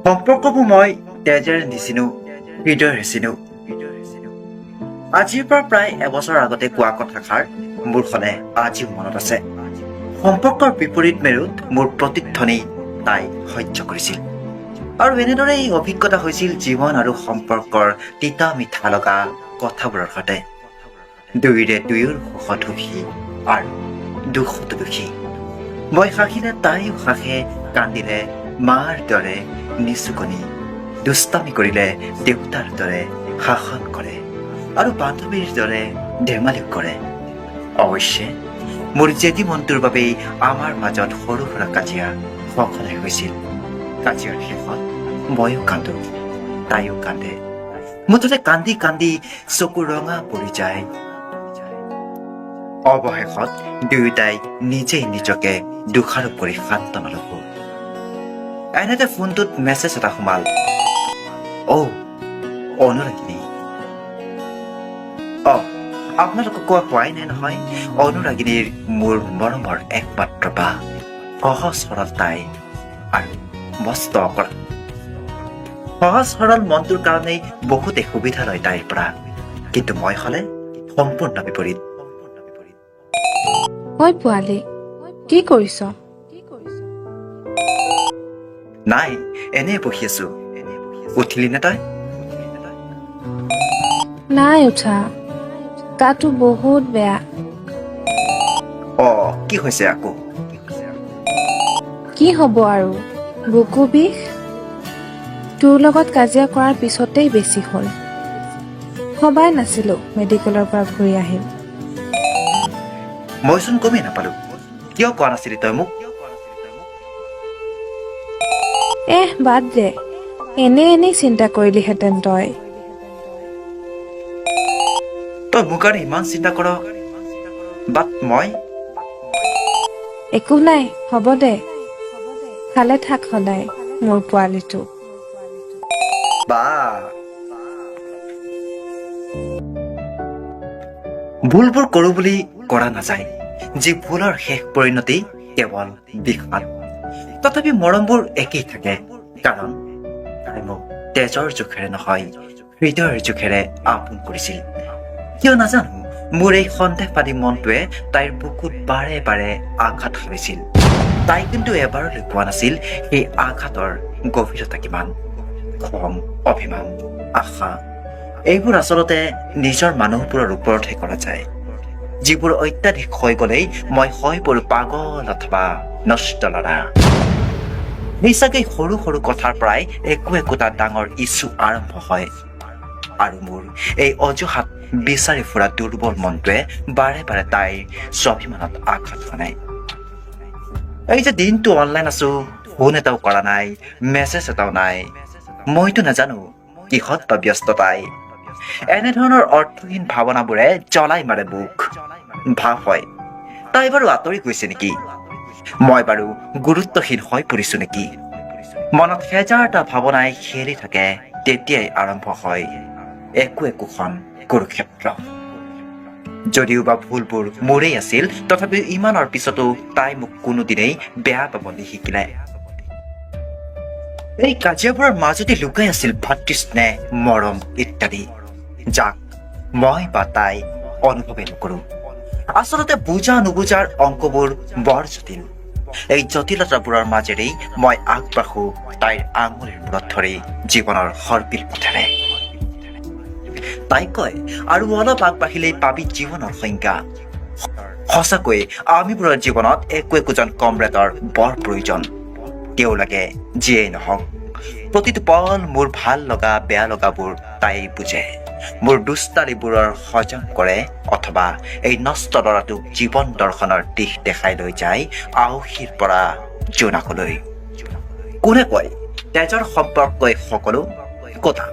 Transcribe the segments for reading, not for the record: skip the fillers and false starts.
সম্পৰ্কবোৰ মই তেজেৰে নিচিনো, হৃদয় হেচিনো। আজিৰ পৰা প্ৰায় এবছৰ আগতে কোৱা কথাষাৰ মোৰ সলে আজিও মনত আছে। সম্পৰ্কৰ বিপৰীত মেৰুত মোৰ প্ৰতিধ্বনি তাই সহ্য কৰিছিল। আৰু এনেদৰে এই অভিজ্ঞতা হৈছিল জীৱন আৰু সম্পৰ্কৰ তিতা মিঠা লগা কথাবোৰৰ সৈতে। দুয়োৰে দুয়োৰ সুখত সুখী আৰু দুখতো দুখী। মই হাঁহিলে তাইও হাঁহে, কান্দিলে মাৰ দৰে নিচুকনি, দুষ্টামি কৰিলে দেউতাৰ দৰে শাসন কৰে আৰু বান্ধৱীৰ দৰে ধেমালিও কৰে। অৱশ্যে মোৰ জেদি মনটোৰ বাবেই আমাৰ মাজত সৰু সুৰা কাজিয়া সঘনাই হৈছিল। কাজিয়াৰ শেষত ময়ো কান্দো, তাইও কান্দে। মুঠতে কান্দি কান্দি চকু ৰঙা পৰি যায়। অৱশেষত দুয়োটাই নিজেই নিজকে দোষাৰোপ কৰি সান্তনা ল'ব। এনেতে ফোনটোত মেছেজ এটা সোমাল। অনুৰাগিনী। আপোনালোকক কোৱা হোৱাই নাই নহয়, অনুৰাগিনীৰ মোৰ মৰমৰ একমাত্ৰ বা, সহজ সৰল তাই আৰু মস্ত অকৰা। সহজ সৰল মনটোৰ কাৰণেই বহুতে সুবিধা লয় তাইৰ পৰা, কিন্তু মই হলে সম্পূৰ্ণ বিপৰীত। ঐ পোৱালি, কি কৰিছ? নাই, এনেই বহি আছো। উঠিলি নে তই? নাই উঠা, গাটো বহুত বেয়া। কি হৈছে আকৌ? কি হব আৰু, বুকু বিষ। তোৰ লগত কাজিয়া কৰাৰ পিছতেই বেছি হ'ল। ভবাই নাছিলো মেডিকেলৰ পৰা ঘূৰি আহিম। মইচোন গমেই নাপালো, কিয় কোৱা নাছিলি তই মোক? বাদ দে, এনেই চিন্তা কৰিলিহেঁতেন তই। তই মোৰ কাৰণে ইমান চিন্তা কৰ, বাট মই? একো নাই, হ'ব দে। ভালে থাক সদায় মোৰ পোৱালিটো। ভুলবোৰ কৰো বুলি কৰা নাযায়, যি ভুলৰ শেষ পৰিণতি কেৱল বিষাদ। তথাপি মৰমবোৰ একেই থাকে, কাৰণ তাই মোক তেজৰ জোখেৰে নহয়, হৃদয়ৰ জোখেৰে আপোন কৰিছিল। কিয় নাজানো, মোৰ এই সন্দেহবাদী মনটোৱে তাইৰ বুকুত বাৰে বাৰে আঘাত হানিছিল। তাই কিন্তু এবাৰলৈ পোৱা নাছিল সেই আঘাতৰ গভীৰতা কিমান। খং, অভিমান, আশা, এইবোৰ আচলতে নিজৰ মানুহবোৰৰ ওপৰতহে কৰা যায়, যিবোৰ অত্যাধিক হৈ গলেই মই হৈ পৰো পাগল অথবা নষ্ট ল'ৰা। নিচাকৈ সৰু সৰু কথাৰ পৰাই একোটা ডাঙৰ ইছ্যু আৰম্ভ হয়, আৰু মোৰ এই অজুহাত বিচাৰি ফুৰা দুৰ্বল মনটোৱে বাৰে বাৰে তাইৰ স্বাভিমানত আঘাত হানে। এই যে দিনটো অনলাইন আছো, ফোন এটাও কৰা নাই, মেছেজ এটাও নাই, মইতো নাজানো কিহত বা ব্যস্ত তাই। এনেধৰণৰ অৰ্থহীন ভাৱনাবোৰে জ্বলাই মাৰে বুক। ভাৱ হয়, তাই বাৰু আঁতৰি গৈছে নেকি? মই বাৰু গুৰুত্বহীন হৈ পৰিছো নেকি? মনত হেজাৰটা ভাৱনাই খেলি থাকে, তেতিয়াই আৰম্ভ হয় একোখন কুৰুক্ষেত্ৰ। যদিও বা ভুলবোৰ মোৰেই আছিল, তথাপিও ইমানৰ পিছতো তাই মোক কোনোদিনেই বেয়া পাব নিশিকিলে। এই কাজিয়াবোৰৰ মাজতে লুকাই আছিল ভাতৃস্নেহ, মৰম ইত্যাদি, যাক মই বা তাই অনুভৱেই নকৰো। আচলতে বুজা নুবুজাৰ অংকবোৰ বৰ জটিল। এই জটিলতাবোৰৰ মাজেৰেই মই আগবাঢ়ো তাইৰ আঙুলিৰ মূৰত ধৰি জীৱনৰ সৰ্পিল পথেৰে। তাই কয়, আৰু অলপ আগবাঢ়িলেই পাবি জীৱনৰ সংজ্ঞা। সঁচাকৈয়ে আমিবোৰৰ জীৱনত একোজন কমৰেডৰ বৰ প্ৰয়োজন। তেওঁ লাগে যিয়েই নহওক, প্ৰতিটো পল মোৰ ভাল লগা বেয়া লগাবোৰ তাই বুজে, মোৰ দুষ্টালিবোৰৰ হজম কৰে, অথবা এই নষ্ট ল'ৰাটোক জীৱন দৰ্শনৰ দিশ দেখাই লৈ যায় আউসীৰ পৰা জোনাকলৈ। কোনে কয় তেজৰ সম্পৰ্কই সকলো? কথা,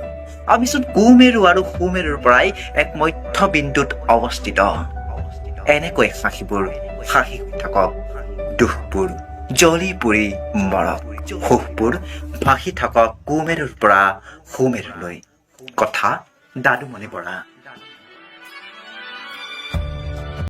আমিচোন কুমেৰু আৰু সুমেৰুৰ পৰাই এক মধ্যবিন্দুত অৱস্থিত। এনেকৈ সাক্ষীবোৰ সাক্ষী হৈ থাকক, দুখবোৰ জ্বলি পুৰি মৰক, সুখবোৰ ভাসি থাকক কুমেৰুৰ পৰা সুমেৰুলৈ। কথা, দাদু মনি বৰা।